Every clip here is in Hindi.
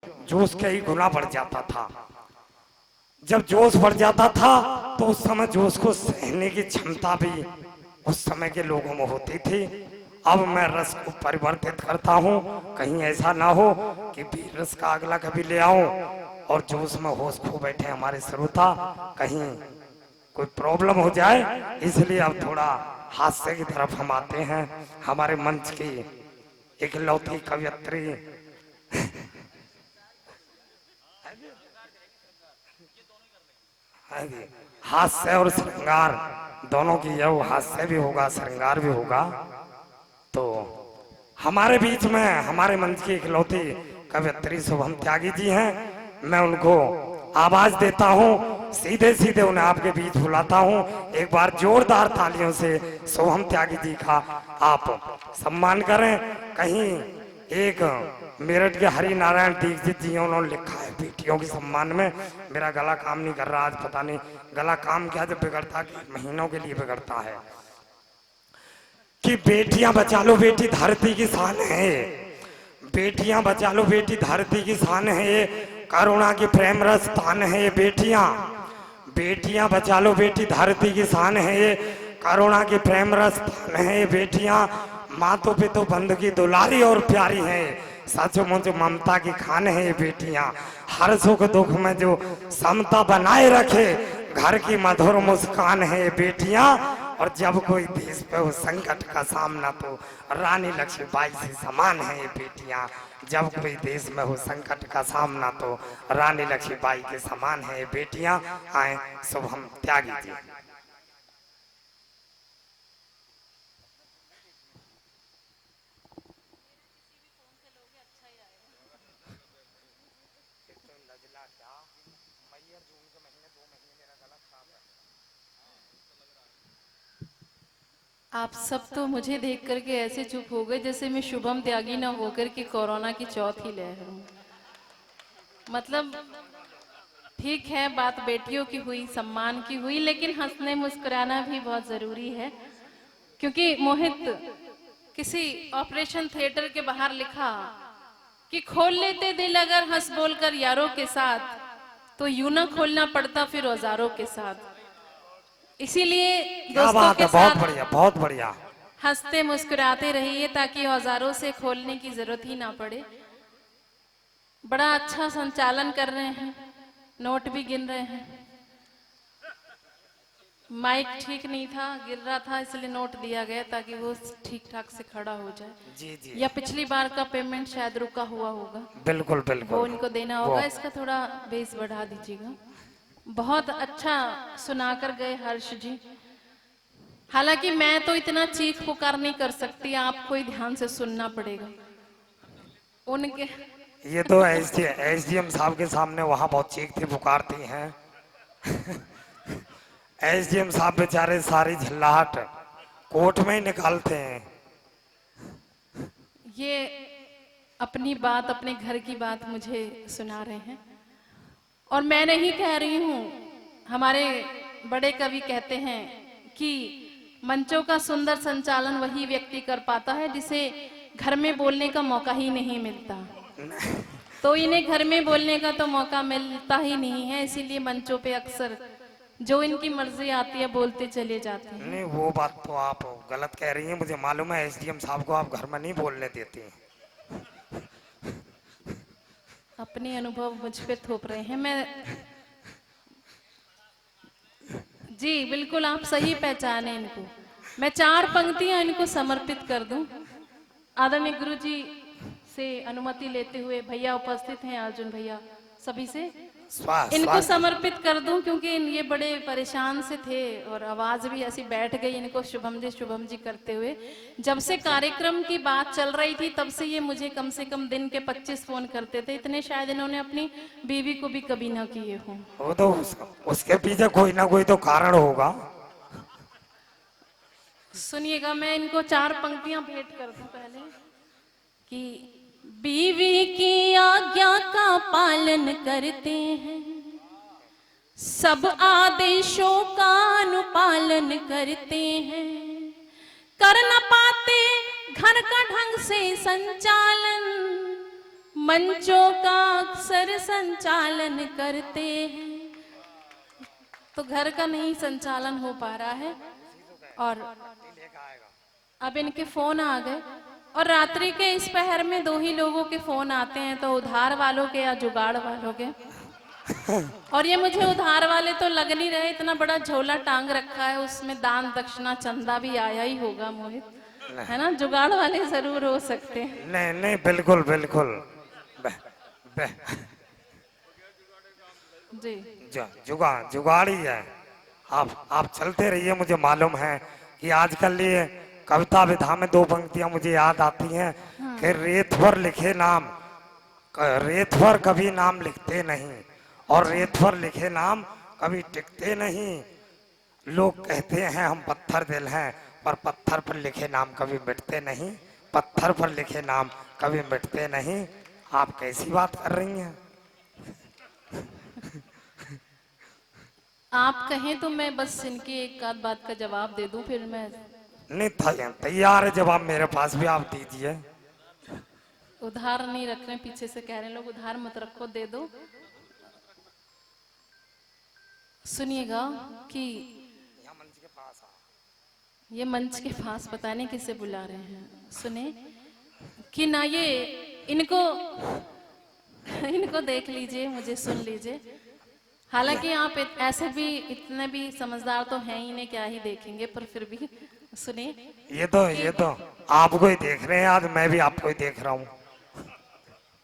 जोश कई गुना बढ़ जाता था। जब जोश बढ़ जाता था तो उस समय जोश को सहने की क्षमता भी उस समय के लोगों में होती थी। अब मैं रस को परिवर्तित करता हूँ, कहीं ऐसा ना हो कि भी रस का अगला कभी ले आऊं और जोश में होश खो बैठे हमारे श्रोता, कहीं कोई प्रॉब्लम हो जाए। इसलिए अब थोड़ा हास्य की तरफ हम आते हैं। हमारे मंच की इकलौती कवयित्री हास्य और श्रृंगार दोनों की, यह हास्य भी होगा श्रृंगार भी होगा। तो हमारे बीच में हमारे मंच की इकलौती कवयित्री शुभम त्यागी जी हैं। मैं उनको आवाज देता हूं, सीधे सीधे उन्हें आपके बीच बुलाता हूं। एक बार जोरदार तालियों से शुभम त्यागी जी का आप सम्मान करें। कहीं एक मेरठ के हरि नारायण दीक्षित जी उन्होंने लिखा है बेटियों के सम्मान में, मेरा गला काम नहीं कर रहा आज, पता नहीं गला काम क्या जब बिगड़ता कि महीनों के लिए बिगड़ता है, कि बेटियां बचा लो बेटी धरती की शान है, बेटियां बचा लो बेटी धरती की शान है, करुणा की प्रेम रस तान है बेटियां, बेटियां बचा लो बेटी धरती की शान है, करुणा की प्रेम रस तान है बेटियां, मातों पे तो बंद की दुलारी और प्यारी है, सचमुच ममता की खान है बेटियां, हर सुख दुख में जो समता बनाए रखे घर की मधुर मुस्कान है बेटियां, और जब कोई देश पे हो संकट का सामना तो रानी लक्ष्मीबाई से समान है ये बेटियां, जब कोई देश में हो संकट का सामना तो रानी लक्ष्मीबाई के समान है ये बेटियां। आए शुभम त्यागी जी। आप सब तो मुझे देख करके ऐसे चुप हो गए जैसे मैं शुभम त्यागी ना होकर के कोरोना की चौथी लहर हूँ। मतलब ठीक है, बात बेटियों की हुई, सम्मान की हुई, लेकिन हंसने मुस्कुराना भी बहुत जरूरी है। क्योंकि मोहित किसी ऑपरेशन थिएटर के बाहर लिखा कि खोल लेते दिल अगर हंस बोलकर यारों के साथ, तो यूं ना खोलना पड़ता फिर औजारों के साथ। इसीलिए क्या दोस्तों बात के है, बहुत साथ बढ़िया बहुत बढ़िया। हंसते मुस्कुराते रहिए ताकि औजारों से खोलने की जरूरत ही ना पड़े। बड़ा अच्छा संचालन कर रहे हैं, नोट भी गिन रहे हैं। माइक ठीक नहीं था, गिर रहा था, इसलिए नोट दिया गया ताकि वो ठीक ठाक से खड़ा हो जाए। जी जी या पिछली बार का पेमेंट शायद रुका हुआ होगा, बिल्कुल वो बिल्कुल। इनको देना वो होगा। इसका थोड़ा बेस बढ़ा दीजिएगा। बहुत अच्छा सुनाकर गए हर्ष जी। हालांकि मैं तो इतना चीख पुकार नहीं कर सकती, आपको ही ध्यान से सुनना पड़ेगा उनके। ये तो एसडीएम साहब के सामने वहां बहुत चीखती पुकारती हैं। एसडीएम साहब बेचारे सारी झल्लाहट कोर्ट में ही निकालते हैं। ये अपनी बात, अपने घर की बात मुझे सुना रहे हैं, और मैं नहीं कह रही हूं। हमारे बड़े कवि कहते हैं कि मंचों का सुंदर संचालन वही व्यक्ति कर पाता है जिसे घर में बोलने का मौका ही नहीं मिलता। तो इन्हें घर में बोलने का तो मौका मिलता ही नहीं है, इसीलिए मंचों पे अक्सर जो इनकी मर्जी आती है बोलते चले जाते हैं। नहीं वो बात तो आप गलत कह रही हैं, मुझे मालूम है एसडीएम साहब को आप घर में नहीं बोलने देती हैं। अपने अनुभव मुझ पे थोप रहे हैं। मैं जी बिल्कुल, आप सही पहचाने इनको। मैं चार पंक्तियां इनको समर्पित कर दूं। आदरणीय गुरु जी से अनुमति लेते हुए, भैया उपस्थित हैं, अर्जुन भैया, सभी से स्वाह इनको स्वाह। समर्पित कर दूं, क्योंकि ये बड़े परेशान से थे और आवाज भी ऐसी बैठ गई इनको शुभम जी करते हुए। जब से कार्यक्रम की बात चल रही थी तब से ये मुझे कम से कम दिन के 25 फोन करते थे, इतने शायद इन्होंने अपनी बीवी को भी कभी ना किए हों। वो तो उसके पीछे कोई ना कोई तो कारण होगा। सुनिएगा, मैं इनको चार पंक्तियां भेंट कर दूं पहले कि बीवी की आज्ञा का पालन करते हैं, सब आदेशों का अनुपालन करते हैं, कर न पाते घर का ढंग से संचालन, मंचों का अक्सर संचालन करते हैं, तो घर का नहीं संचालन हो पा रहा है और अब इनके फोन आ गए। और रात्रि के इस पहर में दो ही लोगों के फोन आते हैं, तो उधार वालों के या जुगाड़ वालों के। और ये मुझे उधार वाले तो लग नहीं रहे, इतना बड़ा झोला टांग रखा है, उसमें दान दक्षिणा चंदा भी आया ही होगा मोहित, है ना? जुगाड़ वाले जरूर हो सकते हैं। नहीं नहीं, बिल्कुल बिल्कुल। बे, बे, जी जुगाड़ी है। आप चलते रहिए। मुझे मालूम है कि आजकल ये कविता विधा में दो पंक्तियां मुझे याद आती हैं कि रेत पर लिखे नाम, रेत पर कभी नाम लिखते नहीं, और रेत पर लिखे नाम कभी टिकते नहीं। लोग कहते हैं हम पत्थर दिल हैं, पर पत्थर पर लिखे नाम कभी मिटते नहीं, पत्थर पर लिखे नाम कभी मिटते नहीं। आप कैसी बात कर रही हैं? आप कहें तो मैं बस इनकी एक आध बात का जवाब दे दूं, फिर मैं नहीं तैयार है जवाब मेरे पास भी, आप दीजिए। उधार नहीं रख रहे, पीछे से कह रहे हैं लोग उधार मत रखो, दे दो। सुनिएगा कि ये मंच के पास पता नहीं किसे बुला रहे हैं। सुने कि ना, ये इनको देख लीजिए, मुझे सुन लीजिए। हालांकि आप ऐसे भी इतने भी समझदार तो हैं ही नहीं, क्या ही देखेंगे, पर फिर भी सुने। ये तो आपको ही देख रहे हैं, आज मैं भी आपको ही देख रहा हूँ।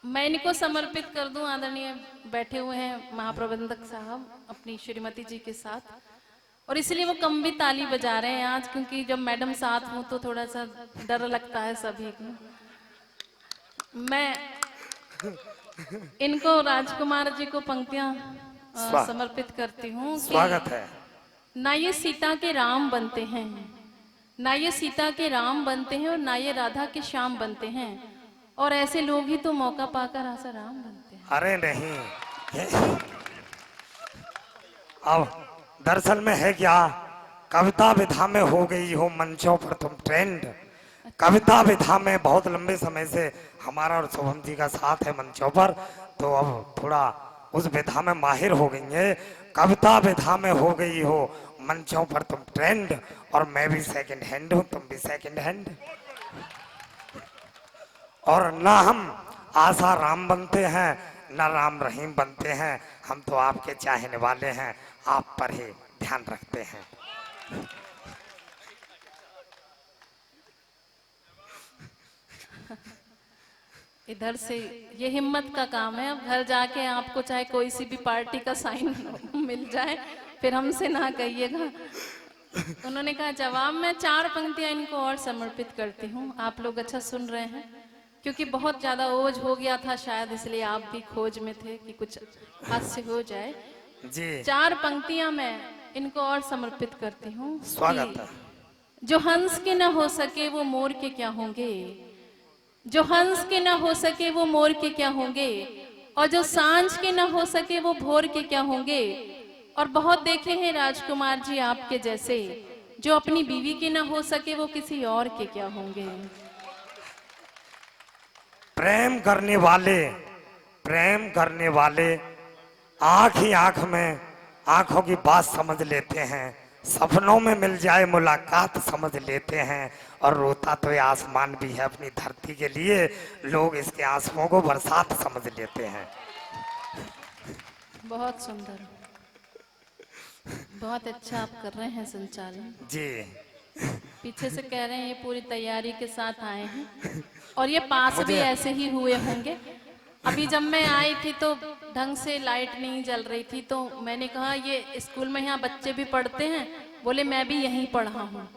मैं इनको समर्पित कर दूं। आदरणीय बैठे हुए हैं महाप्रबंधक साहब अपनी श्रीमती जी के साथ, और इसलिए वो कम भी ताली बजा रहे हैं आज, क्योंकि जब मैडम साथ हूं तो थोड़ा सा डर लगता है सभी को। मैं इनको राजकुमार जी को पंक्तियां समर्पित करती हूँ। स्वागत है। ना ये सीता के राम बनते हैं, ना ये सीता के राम बनते हैं, और ना ये राधा के श्याम बनते हैं, और ऐसे लोग ही तो मौका पाकर आसाराम बनते हैं। अरे नहीं, अब दरअसल में है क्या, कविता विधा में हो गई हो मंचों पर तुम ट्रेंड। कविता विधा में बहुत लंबे समय से हमारा और शुभम जी का साथ है मंचों पर, तो अब थोड़ा उस विधा में माहिर हो गई है। कविता विधा में हो गई हो मंचों पर तुम ट्रेंड, और मैं भी सेकंड हैंड हूँ, तुम भी सेकंड हैंड। और ना हम आशा राम बनते हैं, ना राम रहीम बनते हैं, हम तो आपके चाहने वाले हैं, आप पर ही ध्यान रखते हैं। इधर से ये हिम्मत का काम है। अब घर जाके आपको चाहे कोई सी भी पार्टी का साइन मिल जाए, फिर हमसे ना कहिएगा। उन्होंने कहा जवाब मैं 4 पंक्तियां इनको और समर्पित करती हूँ। आप लोग अच्छा सुन रहे हैं, क्योंकि बहुत ज्यादा ओझ हो गया था शायद, इसलिए आप भी खोज में थे कि कुछ हास्य हो जाए जी। 4 पंक्तियां मैं इनको और समर्पित करती हूँ। स्वागत है। जो हंस के न हो सके वो मोर के क्या होंगे, जो हंस के न हो सके वो मोर के क्या होंगे, और जो सांझ के न हो सके वो भोर के क्या होंगे। और बहुत देखे हैं राजकुमार जी आपके जैसे, जो अपनी बीवी के न हो सके वो किसी और के क्या होंगे। प्रेम करने वाले आंख ही आंख में आंखों की बात समझ लेते हैं, सपनों में मिल जाए मुलाकात समझ लेते हैं, और रोता तो ये आसमान भी है अपनी धरती के लिए, लोग इसके आंसुओं को बरसात समझ लेते हैं। बहुत सुंदर, बहुत अच्छा आप कर रहे हैं संचालन जी। पीछे से कह रहे हैं ये पूरी तैयारी के साथ आए हैं, और ये पास भी ऐसे ही हुए होंगे। अभी जब मैं आई थी तो ढंग से लाइट नहीं जल रही थी, तो मैंने कहा ये स्कूल में यहाँ बच्चे भी पढ़ते हैं, बोले मैं भी यहीं पढ़ा हूँ।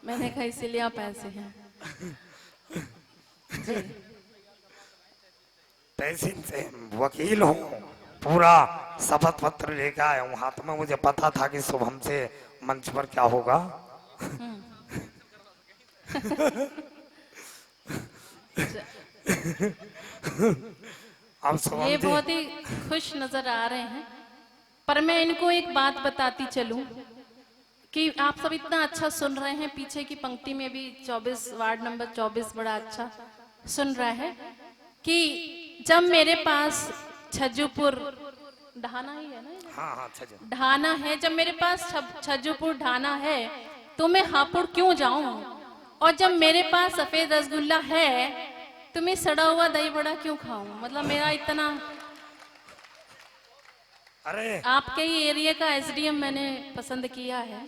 मैंने कहा इसीलिए आप ऐसे हैं। तहसील से वकील हूँ, पूरा शपथ पत्र लेकर आया हूँ हाथ में। मुझे पता था कि शुभम से मंच पर क्या होगा। अब शुभम ये जी बहुत ही खुश नजर आ रहे हैं, पर मैं इनको एक बात बताती चलूं कि आप सब इतना अच्छा सुन रहे हैं। पीछे की पंक्ति में भी 24 वार्ड नंबर 24 बड़ा अच्छा सुन रहा है कि जब मेरे पास छज्जूपुर ढाना ही है ना, हाँ हाँ अच्छा जी। ढाना है, जब मेरे पास छज्जूपुर ढाना है तो मैं हापुड़ क्यों जाऊं? और जब मेरे पास सफेद रसगुल्ला है तो मैं सड़ा हुआ दही बड़ा क्यों खाऊं? मतलब मेरा इतना, अरे आपके ही एरिया का एसडीएम मैंने पसंद किया है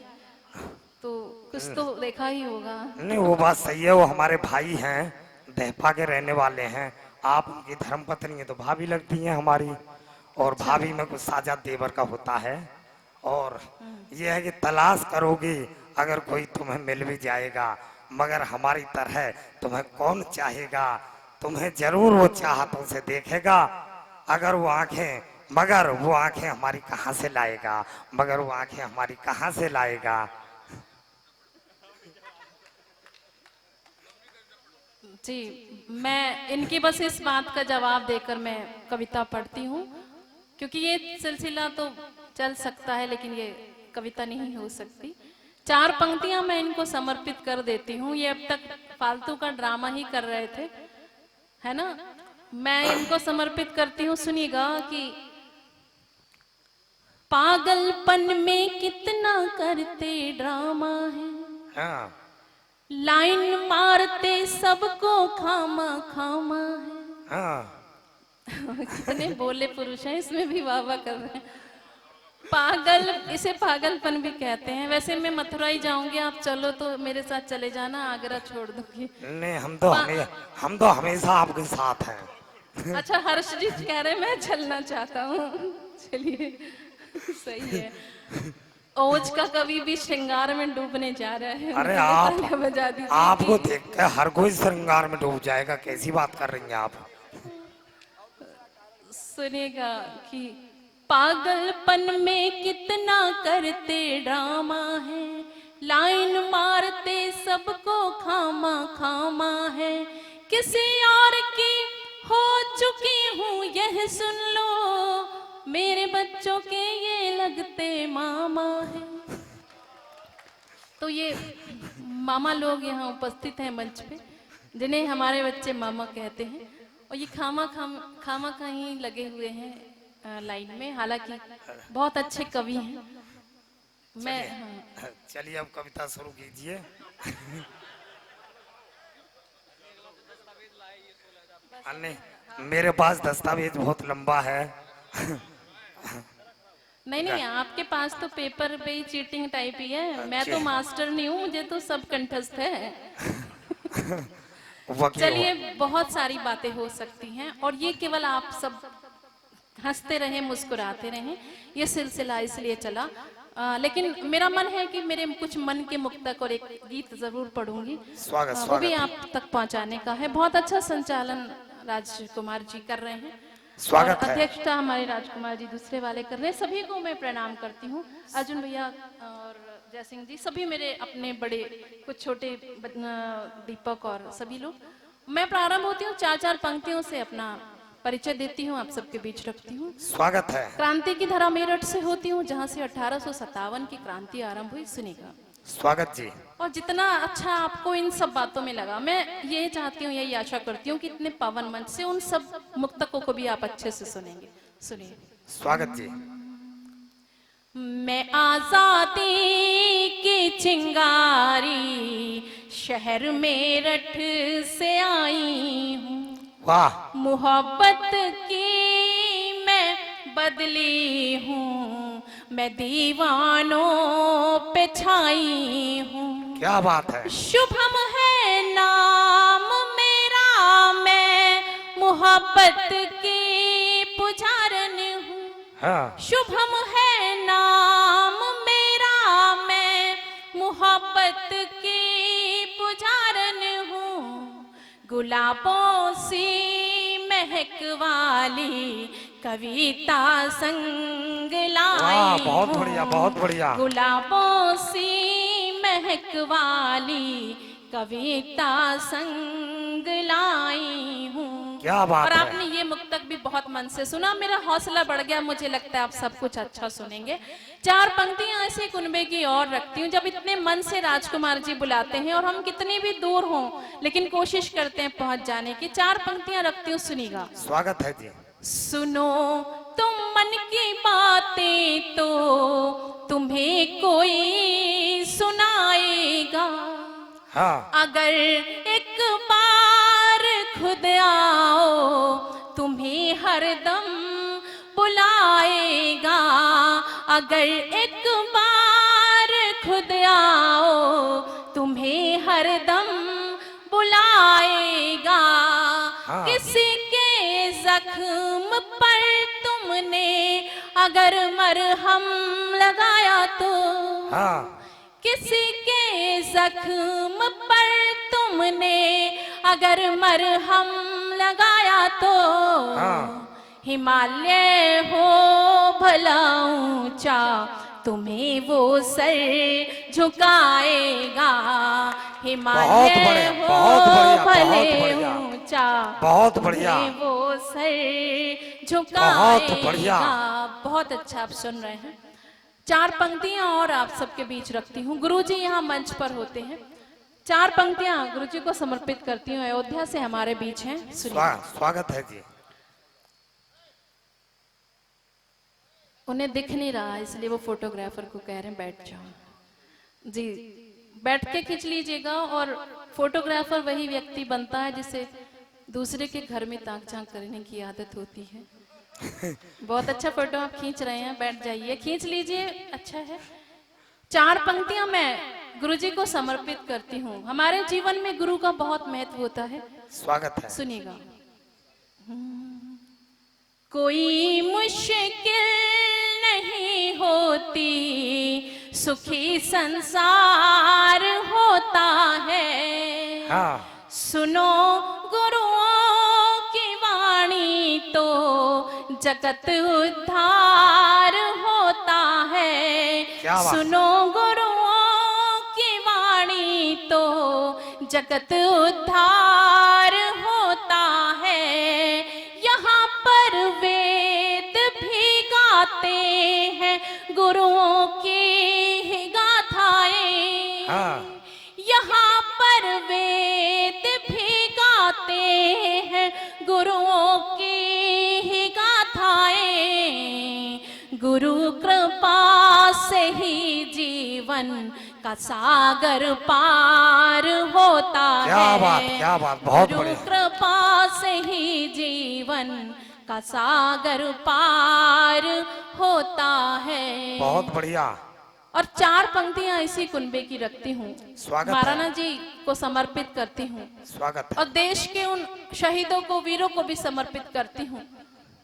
तो कुछ तो देखा ही होगा। नहीं वो बात सही है, वो हमारे भाई हैं, दहपा के रहने वाले हैं। आप उनकी धर्म पत्नी है तो भाभी लगती हैं हमारी, और भाभी में कुछ साजा देवर का होता है। और ये है कि तलाश करोगी अगर कोई तुम्हें मिल भी जाएगा, मगर हमारी तरह तुम्हें कौन चाहेगा? तुम्हें जरूर वो चाहतों से देखेगा। अगर वो आंखें, मगर वो आंखें हमारी कहाँ से लाएगा? मगर वो आंखें हमारी कहाँ से लाएगा? जी, मैं इनकी बस इस बात का जवाब देकर मैं कविता पढ़ती हूँ, क्योंकि ये सिलसिला तो चल सकता है लेकिन ये कविता नहीं हो सकती। 4 पंक्तियां मैं इनको समर्पित कर देती हूँ। ये अब तक फालतू का ड्रामा ही कर रहे थे, है ना? मैं इनको समर्पित करती हूँ, सुनिएगा कि पागलपन में कितना करते ड्रामा है, हाँ लाइन मारते सबको खामा खामा है। हाँ कितने बोले पुरुष हैं, इसमें भी वाह वाह कर रहे हैं। पागल, इसे पागलपन भी कहते हैं। वैसे मैं मथुरा ही जाऊंगी, आप चलो तो मेरे साथ चले जाना, आगरा छोड़ दूंगी। नहीं, हम तो हमेशा आपके साथ हैं। अच्छा, हर्षजीत कह रहे मैं चलना चाहता हूँ। चलिए, सही है। ओज का कवि भी श्रृंगार में डूबने जा रहा है। अरे उनके लिए तालियां बजा दीजिए। आपको देख कर हर कोई श्रृंगार में डूब जाएगा, कैसी बात कर रही हैं आप? सुनेगा कि पागलपन में कितना करते ड्रामा है, लाइन मारते सबको खामा खामा है। किसी और की हो चुकी हूँ यह सुन लो, मेरे बच्चों के ये लगते मामा है। तो ये मामा लोग यहाँ उपस्थित हैं मंच पे, जिन्हें हमारे बच्चे मामा कहते हैं, और ये खामा ही लगे हुए हैं लाइन में। हालांकि बहुत अच्छे कवि हैं। मैं हाँ। चलिए अब कविता शुरू कीजिए। अन्य मेरे पास दस्तावेज बहुत लंबा है। नहीं, आपके पास तो पेपर पे ही चीटिंग टाइप ही है। मैं तो मास्टर नहीं हूँ, मुझे तो सब कंठस्थ है। चलिए, बहुत सारी बातें हो सकती हैं और ये केवल आप सब हंसते रहे, मुस्कुराते रहे, ये सिलसिला इसलिए चला। लेकिन मेरा मन है कि मेरे कुछ मन के मुक्तक और एक गीत जरूर पढ़ूंगी, वो भी आप तक पहुंचाने का है। बहुत अच्छा संचालन राजकुमार जी कर रहे हैं, स्वागत है। अध्यक्षता हमारे राजकुमार जी दूसरे वाले कर रहे हैं। सभी को मैं प्रणाम करती हूँ। अर्जुन भैया और जय सिंह जी, सभी मेरे अपने बड़े, कुछ छोटे, दीपक और सभी लोग। मैं प्रारंभ होती हूँ 4-4 पंक्तियों से, अपना परिचय देती हूँ, आप सबके बीच रखती हूँ। स्वागत है। क्रांति की धरा मेरठ से होती हूँ, जहाँ से 1857 की क्रांति आरंभ हुई। सुनेगा। स्वागत जी। और जितना अच्छा आपको इन सब बातों में लगा, मैं ये चाहती हूँ, यही आशा करती हूँ कि इतने पावन मंच से उन सब मुक्तकों को भी आप अच्छे से सुनेंगे। सुनिए। स्वागत जी। मैं आजादी की चिंगारी शहर मेरठ से आई हूँ, वाह। मोहब्बत की मैं बदली हूँ, मैं दीवानों पे छाई हूँ। क्या बात है। शुभम है नाम मेरा, मैं मोहब्बत की पुजारन हूँ। हाँ। शुभम है नाम मेरा, मैं मोहब्बत की पुजारन हूँ। गुलाबों सी महक वाली कविता संग लाई। बहुत बढ़िया, बहुत बढ़िया। गुलाबों सी महक वाली कविता संग लाई हूँ। क्या बात और है। आपने ये मुक्तक तक भी बहुत मन से सुना, मेरा हौसला बढ़ गया, मुझे लगता है आप सब कुछ अच्छा सुनेंगे। 4 पंक्तियां ऐसे कुनबे की और रखती हूँ। जब इतने मन से राजकुमार जी बुलाते हैं और हम कितने भी दूर हों लेकिन कोशिश करते हैं पहुंच जाने की, 4 पंक्तियां रखती हूँ, सुनिएगा। स्वागत है जी। सुनो तुम मन की बातें तो तुम्हें कोई सुनाएगा, हाँ अगर एक बार खुद आओ तुम्हें हरदम बुलाएगा, अगर एक बार खुद आओ तुम्हें हरदम बुलाएगा। हाँ। किसी के जख्म पर तुमने अगर मरहम लगाया तो, हाँ किसी के जख्म पर तुमने अगर मरहम लगाया तो, हाँ। हिमालय हो भला ऊंचा तुम्हें वो सर झुकाएगा, हिमालय हो बहुत भले बढ़िया, ऊंचा बहुत बढ़िया, तुम्हें वो सर झुकाएगा। बहुत बढ़िया। बहुत अच्छा आप सुन रहे हैं। 4 पंक्तियां और आप सबके बीच रखती हूँ। गुरुजी यहाँ मंच पर होते हैं। 4 पंक्तियां गुरुजी को समर्पित करती हूँ। अयोध्या से हमारे बीच हैं, सुनिए। स्वागत है जी। उन्हें दिख नहीं रहा इसलिए वो फोटोग्राफर को कह रहे हैं बैठ जाओ। जी बैठ के खींच लीजिएगा। और फोटोग्राफर वही व्यक्ति बनता है जिसे दूसरे के घर में ताक झांक करने की आदत होती है। बहुत अच्छा फोटो आप खींच रहे हैं, बैठ जाइए, खींच लीजिए, अच्छा है। 4 पंक्तियां मैं गुरुजी को समर्पित करती हूँ। हमारे जीवन में गुरु का बहुत महत्व होता है। स्वागत है। सुनिएगा। कोई मुश्किल नहीं होती, सुखी संसार होता है। हाँ सुनो गुरुओं की वाणी तो जगत उद्धार होता है। क्या बात। सुनो गुरुओं की वाणी तो जगत उद्धार होता है। यहाँ पर वेद भी गाते हैं गुरुओं की गाथाएं। हाँ। यहाँ पर वेद भी गाते हैं गुरुओं की गाथाएं। गुरु कृपा से ही जीवन का सागर पार होता है। क्या बात, बहुत गुरु बढ़िया। कृपा से ही जीवन का सागर पार होता है। बहुत बढ़िया। और 4 पंक्तियां इसी कुनबे की रखती हूँ। स्वागत है। महाराणा जी को समर्पित करती हूँ। स्वागत है। और देश के उन शहीदों को, वीरों को भी समर्पित करती हूँ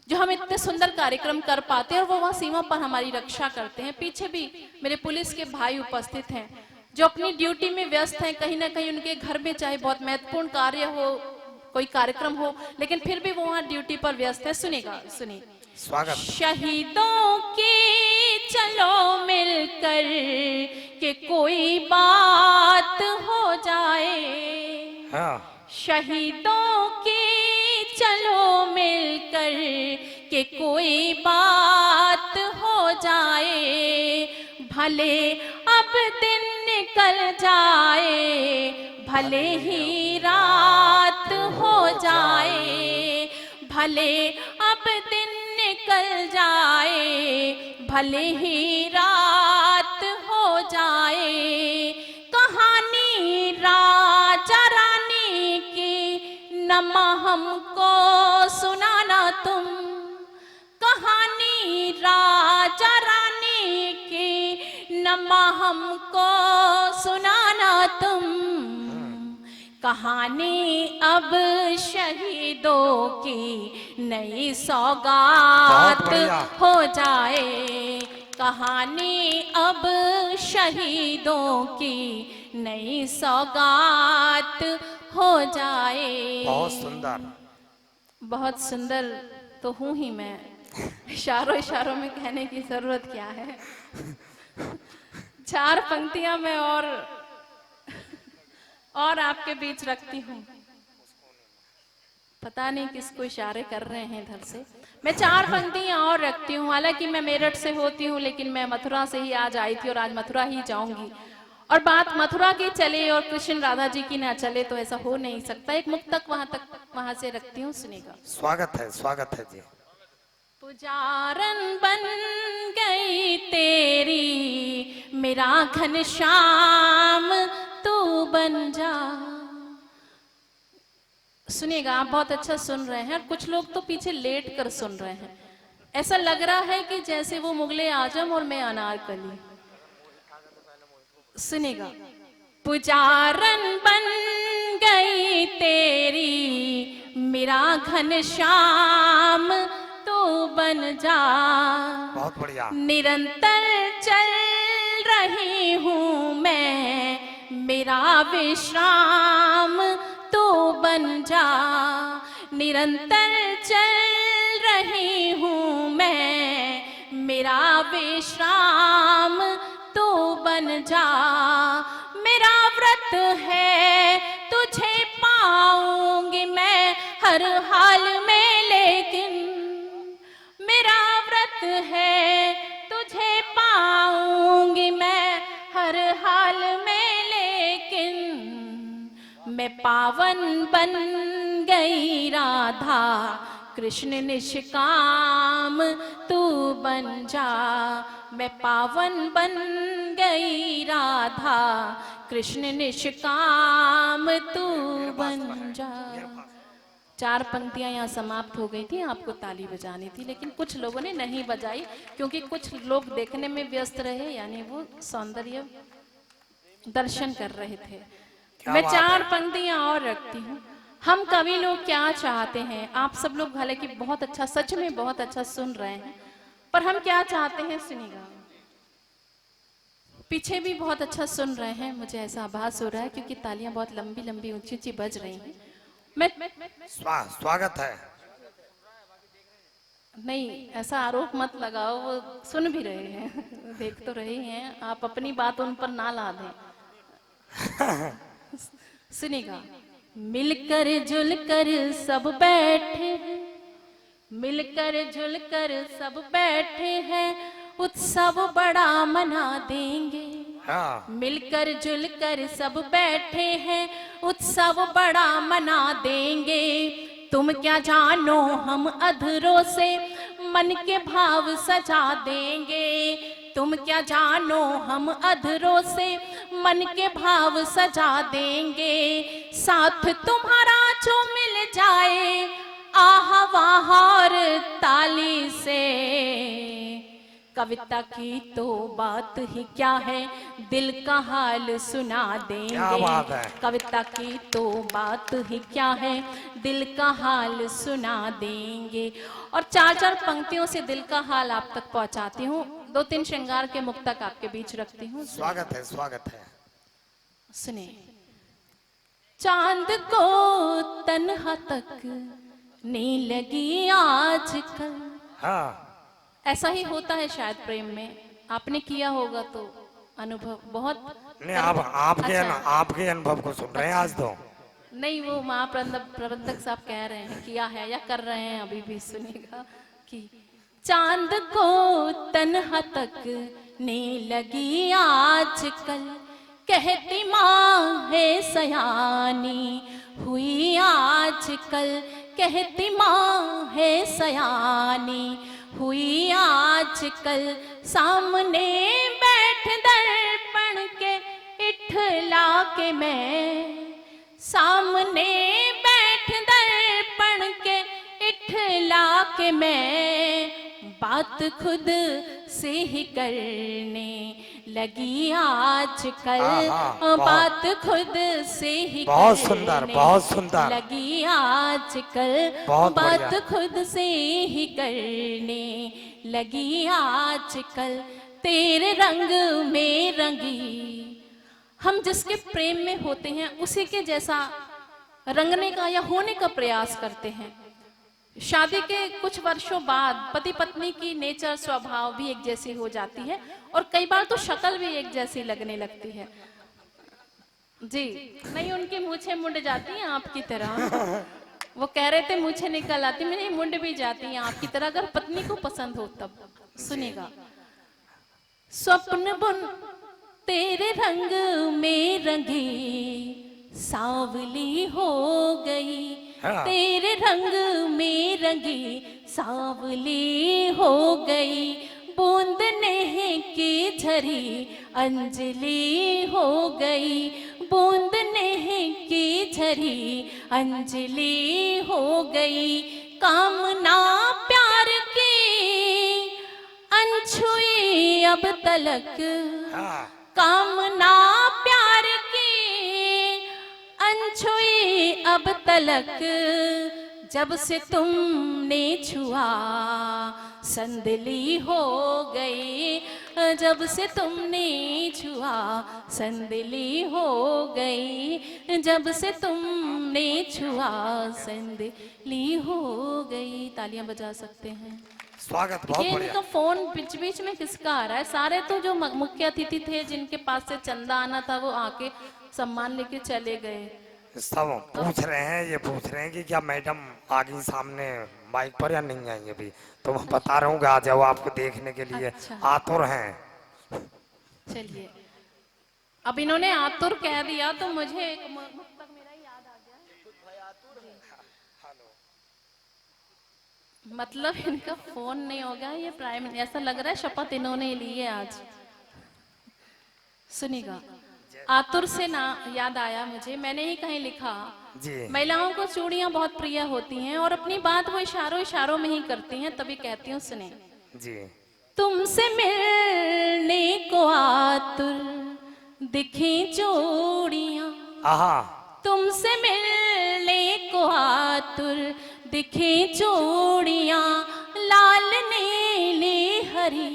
जो हम इतने सुंदर कार्यक्रम कर पाते हैं और वो वहाँ सीमा पर हमारी रक्षा करते हैं। पीछे भी मेरे पुलिस के भाई उपस्थित हैं जो अपनी ड्यूटी में व्यस्त हैं। कहीं ना कहीं उनके घर में चाहे बहुत महत्वपूर्ण कार्य हो, कोई कार्यक्रम हो, लेकिन फिर भी वो वहाँ ड्यूटी पर व्यस्त है। सुनिएगा, सुनिए। स्वागत। शहीदों की चलो मिलकर के कोई बात हो जाए। हाँ। शहीदों की चलो मिलकर के कोई बात हो जाए। भले अब दिन निकल जाए, भले ही रात हो जाए। भले अब दिन निकल जाए, भले ही रात हो जाए। कहानी राजा रानी की नमा हमको सुनाना तुम। कहानी राजा रानी की नमा हमको सुनाना तुम। कहानी अब शहीदों की नई सौगात हो जाए। कहानी अब शहीदों की नई सौगात हो जाए। बहुत सुंदर। बहुत सुंदर तो हूँ ही मैं, इशारों इशारों में कहने की जरूरत क्या है। 4 पंक्तियां मैं और आपके बीच रखती हूँ। पता नहीं किसको इशारे कर रहे हैं इधर से। मैं 4 पंक्तियां और रखती हूँ, हालांकि मैं मेरठ से होती हूँ लेकिन मैं मथुरा से ही आज आई थी और आज मथुरा ही जाऊंगी। और बात मथुरा की चले और कृष्ण राधा जी की ना चले तो ऐसा हो नहीं सकता। एक मुक्तक वहां से रखती हूँ, सुनेगा। स्वागत है जी। पुजारन बन गई तेरी मेरा घनश्याम तू बन जा। सुनिएगा, आप बहुत अच्छा सुन रहे हैं और कुछ लोग तो पीछे लेट कर सुन रहे हैं। ऐसा लग रहा है कि जैसे वो मुगले आजम और मैं अनारकली। सुनिएगा, पुजारन बन गई तेरी मेरा घनश्याम तू बन जा। बहुत बढ़िया। निरंतर चल रही हूँ मैं मेरा विश्राम तू बन जा। निरंतर चल रही हूँ मैं मेरा विश्राम तू बन जा। मेरा व्रत है तुझे पाऊंगी मैं हर हाल में, लेकिन मेरा व्रत है तुझे पाऊंगी मैं हर हाल में, लेकिन मैं पावन बन गई राधा कृष्ण निष्काम तू बन जा। मैं पावन बन गई राधा कृष्ण निष्काम तू बन जा। 4 पंक्तियां यहाँ समाप्त हो गई थी, आपको ताली बजानी थी लेकिन कुछ लोगों ने नहीं बजाई क्योंकि कुछ लोग देखने में व्यस्त रहे, यानी वो सौंदर्य दर्शन कर रहे थे। मैं 4 पंक्तियां और रखती हूँ। हम कवि लोग क्या चाहते हैं, आप सब लोग हालांकि बहुत अच्छा, सच में बहुत अच्छा सुन रहे हैं, पर हम क्या चाहते हैं सुनिएगा। पीछे भी बहुत अच्छा सुन रहे हैं, मुझे ऐसा आभास हो रहा है क्योंकि तालियां बहुत लंबी लंबी ऊंची ऊंची बज रही हैं। मैं स्वागत है। नहीं, ऐसा आरोप मत लगाओ, वो सुन भी रहे हैं देख तो रहे हैं, आप अपनी बात उन पर ना ला दें। सुनिएगा, मिलकर जुलकर सब बैठे हैं, मिलकर जुलकर सब बैठे हैं, उत्सव बड़ा मना देंगे। हाँ। मिलकर जुलकर सब बैठे हैं, उत्सव बड़ा मना देंगे। तुम क्या जानो हम अधरों से मन के भाव सजा देंगे। तुम क्या जानो हम अधरों से मन के भाव सजा देंगे। साथ तुम्हारा जो मिल जाए आहा वाह और ताली से। कविता की तो बात ही क्या है, दिल का हाल सुना देंगे। क्या बात है। कविता की तो बात ही क्या है, दिल का हाल सुना देंगे। और 4-4 पंक्तियों से दिल का हाल आप तक पहुंचाती हूँ। 2-3 श्रृंगार के मुक्तक आपके बीच रखती हूँ। स्वागत है। सुने, चांद को तन्हा तक नी लगी आजकल। हाँ। ऐसा ही होता है शायद प्रेम में, आपने किया होगा तो अनुभव बहुत। नहीं, आप आपके अनुभव को सुन रहे हैं आज तो। नहीं, वो प्रबंधक साहब कह रहे हैं, किया है या कर रहे हैं अभी भी। सुनेगा कि चांद को तन्हा तक ने लगी आजकल, कहती माँ है सयानी हुई आजकल। कहती माँ है सयानी हुई आजकल। सामने बैठ दर्पण के इठला के मैं, सामने बैठ दर्पण के इठला के मैं, बात खुद से ही करने लगी आजकल। बात खुद से ही बहुत सुंदर लगी आजकल। बात खुद से ही करने लगी आजकल। तेरे रंग में रंगी, हम जिसके प्रेम में होते हैं उसी के जैसा रंगने का या होने का प्रयास करते हैं। शादी के कुछ वर्षों बाद पति पत्नी की नेचर, स्वभाव भी एक जैसी हो जाती है और कई बार तो शक्ल भी एक जैसी लगने लगती है। जी नहीं, उनकी मूछें मुड़ जाती हैं आपकी तरह। वो कह रहे थे मुझे निकल आती, मेरी मुंड भी जाती है आपकी तरह, अगर पत्नी को पसंद हो तब। सुनेगा। स्वप्न बुन तेरे रंग में रंगी सांवली हो गई, हाँ। तेरे रंग में रंगी सांवली हो गई, बूंद नेह की झरी अंजलि हो गई, बूंद नेह की झरी अंजलि हो गई, कामना प्यार की अनछुई अब तलक, हाँ। कामना प्यार की अनछुई अब तलक, जब से तुमने छुआ संदली हो गई, जब से तुमने छुआ संदली हो गई, जब से तुमने छुआ संदली हो गई। तालियां बजा सकते हैं। स्वागत, बहुत ये बढ़िया। इनका फोन बीच बीच में किसका आ रहा है? सारे तो जो मुख्य अतिथि थे जिनके पास से चंदा आना था वो आके सम्मान लेके चले गए। सब पूछ रहे हैं, ये पूछ रहे हैं कि क्या मैडम आ गई सामने माइक पर या नहीं आई अभी, तो मैं बता रहा हूँ कि आ जाओ आपको देखने के लिए। अच्छा। आतुर हैं। चलिए, अब इन्होंने आतुर कह दिया तो मुझे एक मुक्तक मेरा याद आ गया। मतलब इनका फोन नहीं होगा, ये प्राइम, ऐसा लग रहा है शपथ इन्होंने ली है आज। सुनिएगा। आतुर से ना याद आया मुझे, मैंने ही कहीं लिखा, जी। महिलाओं को चूड़ियां बहुत प्रिय होती हैं और अपनी बात वो इशारों इशारों में ही करती हैं, तभी कहती हूँ सुने। जी। तुमसे मिलने को आतुर दिखी चूड़ियां, आहा। तुमसे मिलने को आतुर दिखी चूड़ियां, लाल नीली हरी,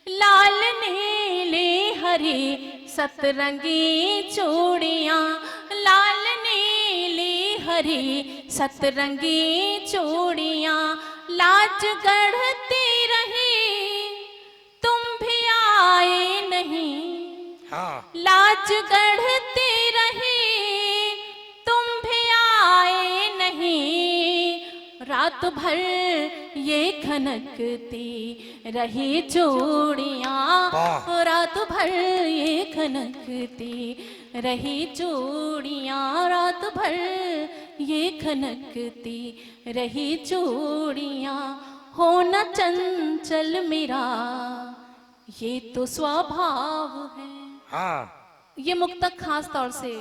लाल नीली हरी सतरंगी चूड़ियां, लाल नीली हरी सतरंगी चूड़ियां, लाज गढ़ती रही तुम भी आए नहीं, हाँ। लाज गढ़ती रही तुम भी आए नहीं, रात भर ये खनकती रही चूड़ियां, वाह। रात भर ये खनकती रही चूड़ियां, रात भर ये खनकती रही चूड़ियां, हो न चंचल मेरा ये तो स्वभाव है। हाँ। ये मुक्तक खास तौर से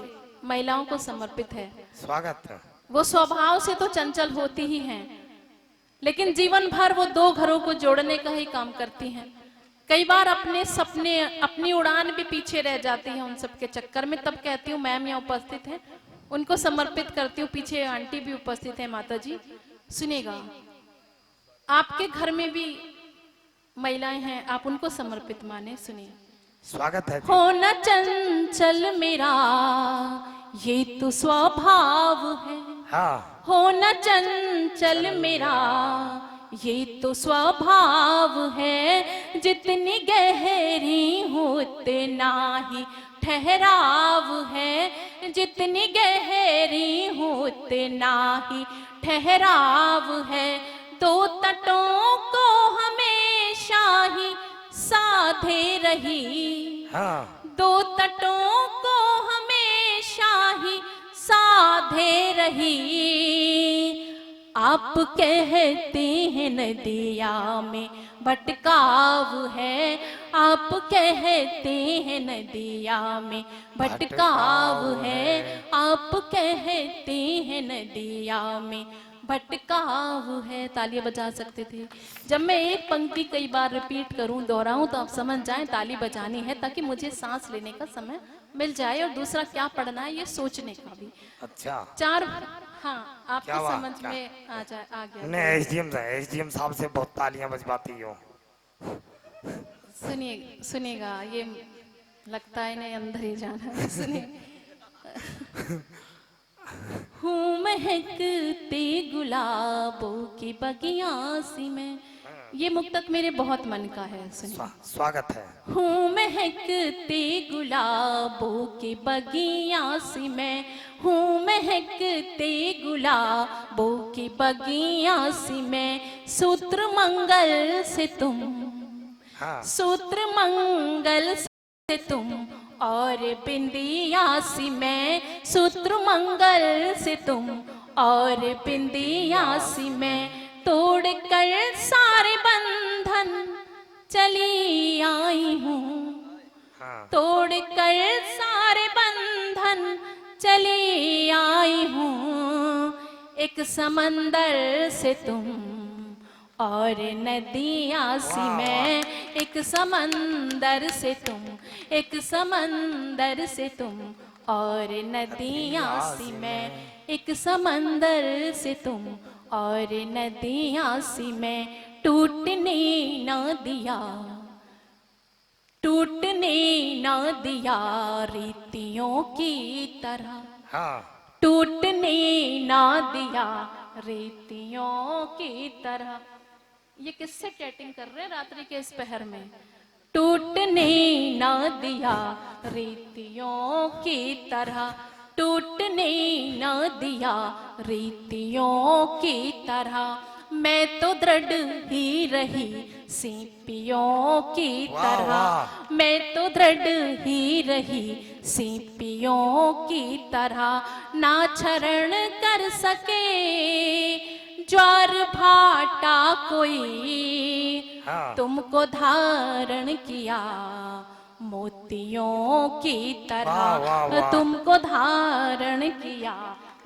महिलाओं को समर्पित है। स्वागत। वो स्वभाव से तो चंचल होती ही हैं, लेकिन जीवन भर वो दो घरों को जोड़ने का ही काम करती हैं। कई बार अपने सपने, अपनी उड़ान भी पीछे रह जाती है उन सबके चक्कर में, तब कहती हूँ मैम यहाँ उपस्थित हैं, उनको समर्पित करती हूँ। पीछे आंटी भी उपस्थित है, माता जी सुनिएगा। आपके घर में भी महिलाएं हैं, आप उनको समर्पित माने, सुनिए। स्वागत है जी। हो न चंचल मेरा ये तो स्वभाव है, हाँ। हो न चंचल मेरा ये तो स्वभाव है, जितनी गहरी हो उतना ही ठहराव है, जितनी गहरी हो उतना ही ठहराव है, दो तटों को हमेशा ही साधे रही, हाँ। दो तटों को हमेशा ही साधे रही, आप कहते हैं नदिया में भटकाव है, आप कहते हैं नदिया में भटकाव है, आप कहते हैं नदिया में भटकाव है। तालियां बजा सकते थे। जब मैं एक पंक्ति कई बार रिपीट करूं, दोहराऊं, तो आप समझ जाएं ताली बजानी है, ताकि मुझे सांस लेने का समय मिल जाए और दूसरा क्या पढ़ना है ये सोचने का भी। अच्छा। चार, हाँ, आपको क्या बात, समझ क्या? में आ गया। नहीं, एसडीएम साहब से बहुत तालियां बजवाती हो। सुनिएगा, ये लगता है नहीं अंदर ही जाना है। सुनिए। हूँ महकते गुलाबों की बगियां सी में, ये मुक्तक मेरे बहुत मन का है, सुनिए। स्वागत है। हूँ महकते गुलाबों के बगिया सी मैं, हूँ महकते गुलाबों की बगिया सी मैं, सूत्र मंगल से तुम, हाँ सूत्र मंगल से तुम, और बिंदिया सी मैं, सूत्र मंगल से तुम, और बिंदिया सी मैं, तोड़ कर सारे बंधन चली आई हूँ, हाँ तोड़ कर सारे बंधन चली आई हूँ, एक समंदर से तुम और नदियाँ सी मैं, एक समंदर से तुम, एक समंदर से तुम और नदियाँ सी मैं, एक समंदर से तुम और नदियाँ सी मैं, टूटने ना दिया, टूटने ना दिया रीतियों की तरह, हाँ टूटने ना दिया रीतियों की तरह। ये किससे चैटिंग कर रहे हैं रात्रि के इस पहर में? टूटने ना दिया रीतियों की तरह, टूटने ना दिया रीतियों की तरह, मैं तो दृढ़ ही रही सीपियों की तरह, मैं तो दृढ़ ही रही सीपियों की तरह, ना क्षरण कर सके ज्वार भाटा कोई, हाँ तुमको धारण किया मोतियों की वाह, वाह, तरह, वाह। तुमको धारण किया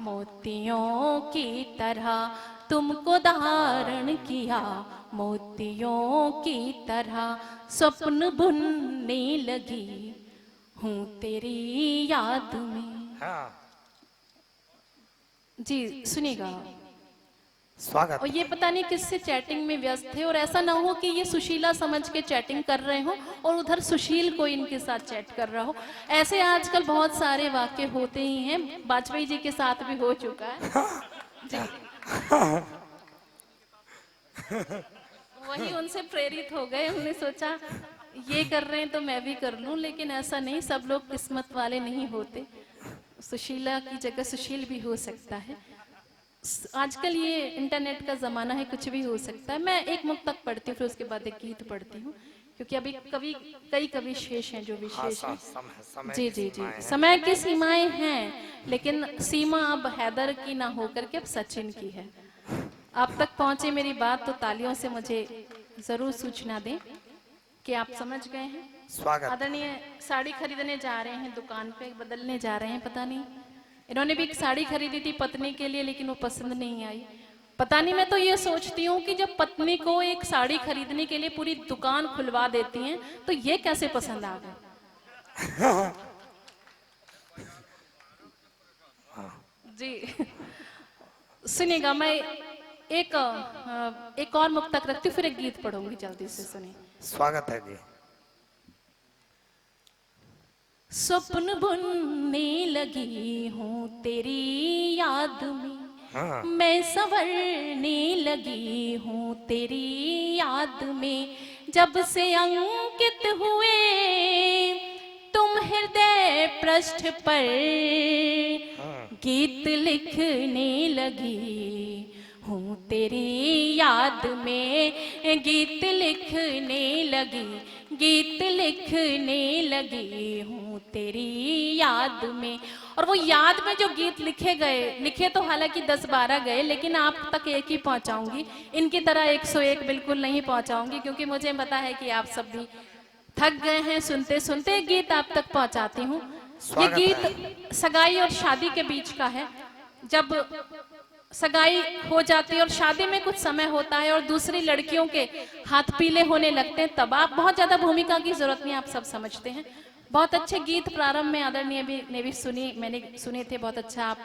मोतियों की तरह, तुमको धारण किया मोतियों की तरह, स्वप्न बुनने लगी हूँ तेरी याद में। हाँ जी सुनिएगा। स्वागत। और ये पता नहीं किससे चैटिंग में व्यस्त थे, और ऐसा ना हो कि ये सुशीला समझ के चैटिंग कर रहे हो और उधर सुशील को इनके साथ चैट कर रहा हो। ऐसे आजकल बहुत सारे वाक्य होते ही हैं, वाजपेयी जी के साथ भी हो चुका है जी। वही उनसे प्रेरित हो गए, उन्होंने सोचा ये कर रहे हैं तो मैं भी कर लूं, लेकिन ऐसा नहीं, सब लोग किस्मत वाले नहीं होते, सुशीला की जगह सुशील भी हो सकता है। आजकल ये इंटरनेट का ज़माना है, कुछ भी हो सकता है। मैं एक मुक्तक पढ़ती हूँ, फिर उसके बाद एक गीत पढ़ती हूँ, क्योंकि अभी कई कवि शेष हैं जो विशेष हैं। जी जी जी, समय की सीमाएं हैं, लेकिन सीमा अब हैदर की ना होकर के अब सचिन की है। आप तक पहुंचे मेरी बात तो तालियों से मुझे ज़रूर सूचना दें कि आप समझ गए हैं। स्वागत। आदरणीय साड़ी खरीदने जा रहे हैं, दुकान पे बदलने जा रहे हैं, पता नहीं इन्होंने भी एक साड़ी खरीदी थी पत्नी के लिए, लेकिन वो पसंद नहीं आई। पता नहीं, मैं तो ये सोचती हूँ कि जब पत्नी को एक साड़ी खरीदने के लिए पूरी दुकान खुलवा देती हैं, तो ये कैसे पसंद आ गए। जी सुनिएगा, मैं एक और मुक्तक रखती हूँ, फिर एक गीत पढ़ूंगी, जल्दी से सुनिए। स्वागत है जी। स्वप्न बुनने लगी हूँ तेरी याद में, हाँ मैं संवरने लगी हूँ तेरी याद में, जब से अंकित हुए तुम हृदय पृष्ठ पर, गीत लिखने लगी हूँ तेरी याद में, गीत लिखने लगी, गीत लिखने लगी हूँ तेरी याद में। और वो याद में जो गीत लिखे गए, लिखे तो हालांकि 10-12 गए, लेकिन आप तक एक ही पहुंचाऊंगी, इनकी तरह 101 बिल्कुल नहीं पहुंचाऊंगी, क्योंकि मुझे पता है कि आप सब भी थक गए हैं सुनते सुनते। गीत आप तक पहुंचाती हूँ। ये गीत सगाई और शादी के बीच का है। जब सगाई हो जाती है और शादी में कुछ समय होता है और दूसरी लड़कियों के हाथ पीले होने लगते हैं, तब आप बहुत ज्यादा भूमिका की जरूरत नहीं, आप सब समझते हैं। बहुत अच्छे गीत प्रारंभ में आदरणीय ने भी सुनी, मैंने सुने थे, बहुत अच्छा आप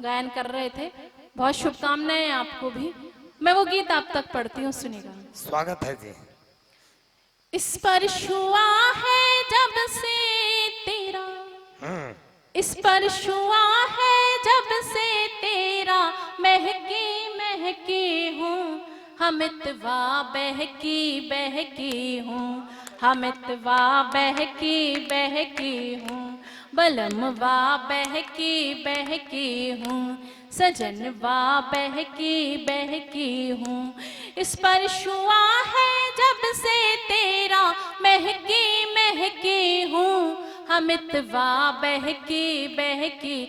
गायन कर रहे थे, बहुत शुभकामनाएं आपको भी। मैं वो गीत आप तक पढ़ती हूँ, सुनिएगा। स्वागत है जी। स्पर्श हुआ है जब से तेरा, स्पर्श हुआ है जब से तेरा, महकी महकी हूँ हमितवा बहकी हूँ, हमितवा बहकी हूँ, बलमवा बहकी हूँ, सजनवा बहकी हूँ। स्पर्श हुआ है जब से तेरा, महकी हूँ, हमितवा बहकी।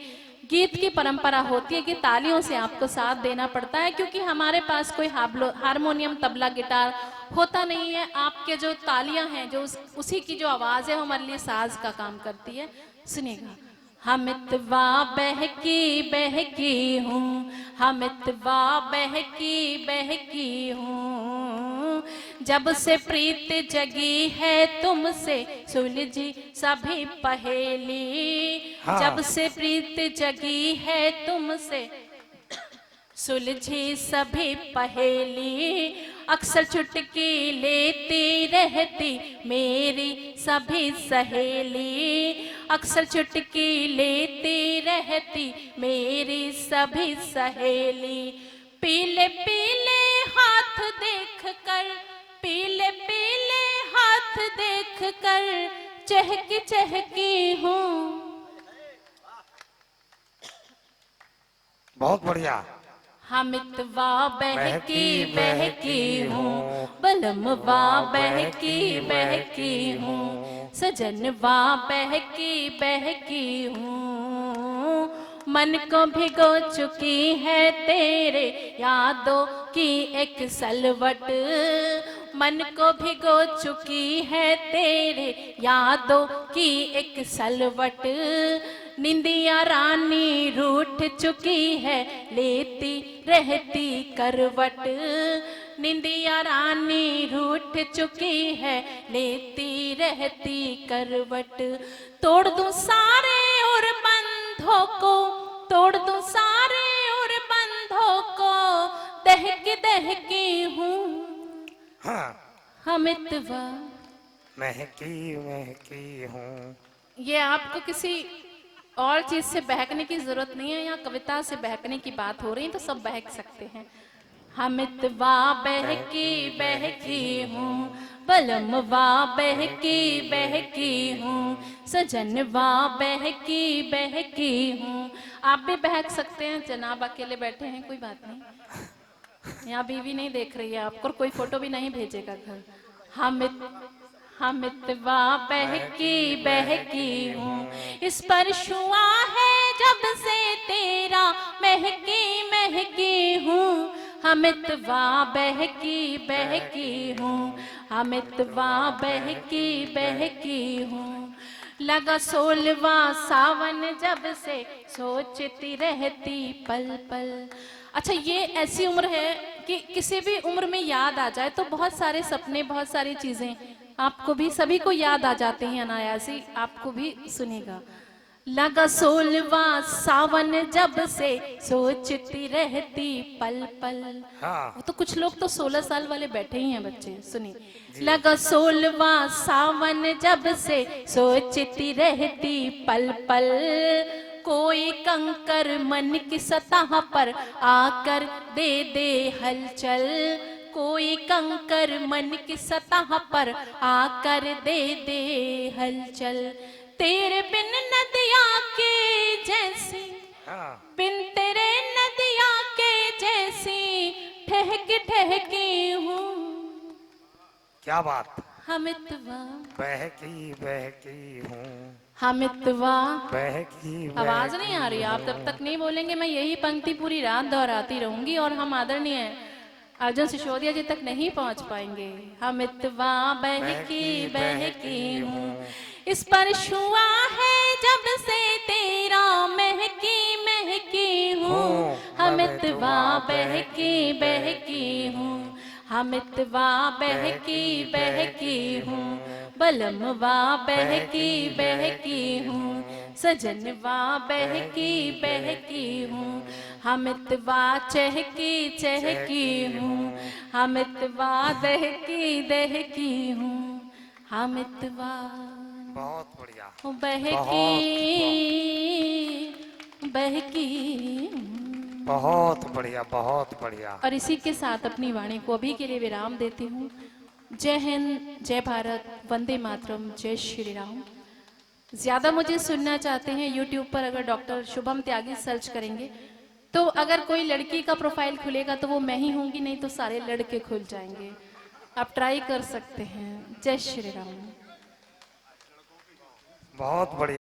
गीत की परंपरा होती है कि तालियों से आपको साथ देना पड़ता है, क्योंकि हमारे पास कोई हारमोनियम, तबला, गिटार होता नहीं है। आपके जो तालियां हैं, जो उसी की जो आवाज है, वो हमारे लिए साज का काम करती है। सुनिएगा। हमितवा बहकी हूँ, हमितवा बहकी हूँ, जब से प्रीत जगी है तुमसे, सुलझी सभी पहेली। हाँ। जब से प्रीत जगी है तुमसे, सुलझी सभी पहेली। अक्सर चुटकी लेती रहती मेरी सभी सहेली, अक्सर चुटकी लेती रहती मेरी सभी सहेली। पीले पीले हाथ देख कर, पीले पीले हाथ देख कर, चहकी हूँ। बहुत बढ़िया। हमितवा बहकी हूँ, बलमवा बहकी हूँ, सजनवा बहकी हूँ। मन को भिगो चुकी है तेरे यादों की एक सलवट, मन को भिगो चुकी है तेरे यादों की एक सलवट। निंदिया रानी रूठ चुकी है, लेती रहती करवट। निंदिया रानी रूठ चुकी है, लेती रहती करवट। तोड़ दूं सारे और बंधों को, तोड़ दूं सारे और बंधों को, दहकी हूँ। हाँ। हमितवा महकी हूँ। ये आपको किसी और चीज से बहकने की जरूरत नहीं है, यहाँ कविता से बहकने की बात हो रही है, तो सब बहक सकते हैं। हमितवा बहकी हूँ, बलमवा बहकी हूँ, सजनवा बहकी हूँ। आप भी बहक सकते हैं, जनाब अकेले बैठे हैं, कोई बात नहीं। यहाँ बीवी नहीं देख रही है आपको, कोई फोटो भी नहीं भेजेगा घर। हमितवा बहकी हूँ, स्पर्श हुआ है जब से तेरा, महकी हूँ। हमितवा बहकी हूँ, हमितवा बहकी हूँ। लगा 16वां सावन जब से, सोचती रहती पल पल। अच्छा, ये ऐसी उम्र है कि किसी भी उम्र में याद आ जाए तो बहुत सारे सपने, बहुत सारी चीजें आपको भी, सभी को याद आ जाते हैं अनायासी। आपको भी सुनेगा। लगा 16वां सावन जब से, सोचती रहती पल पल। हाँ। वो तो कुछ लोग तो 16 साल वाले बैठे ही हैं बच्चे, सुनिए। लगा 16वां सावन जब से, सोचती रहती पल पल। कोई कंकर मन की सतह पर आकर दे हलचल, कोई कंकर मन की सतह पर आकर दे हलचल। तेरे बिन नदिया के जैसी, हाँ। बिन तेरे नदिया के जैसी, ठहकी हूँ। क्या बात। हमितवा बहकी हूँ, हमितवा। बहकी। आवाज नहीं आ रही, आप जब तक नहीं बोलेंगे मैं यही पंक्ति पूरी रात दोहराती रहूंगी और हम आदरणीय अर्जुन सिसोदिया जी तक नहीं पहुंच पाएंगे। हमितवा बहकी हूँ, स्पर्श हुआ है जब से तेरा, महकी हूँ। हमितवा बहकी हूँ, हमितवा बहकी हूँ, बलमवा बहकी हूँ, सजनवा बहकी हूँ। हमितवा चहकी हूँ, हमितवा दहकी हूँ। हमितवा बहुत बढ़िया। बहकी हूँ। बहुत बढ़िया, बहुत बढ़िया। और इसी के साथ अपनी वाणी को अभी के लिए विराम देती हूँ। जय हिंद, जय भारत, वंदे मातरम, जय श्री राम। ज्यादा मुझे सुनना चाहते हैं यूट्यूब पर अगर डॉक्टर शुभम त्यागी सर्च करेंगे तो अगर कोई लड़की का प्रोफाइल खुलेगा तो वो मैं ही होंगी, नहीं तो सारे लड़के खुल जाएंगे। आप ट्राई कर सकते हैं। जय श्री राम। बहुत बढ़िया।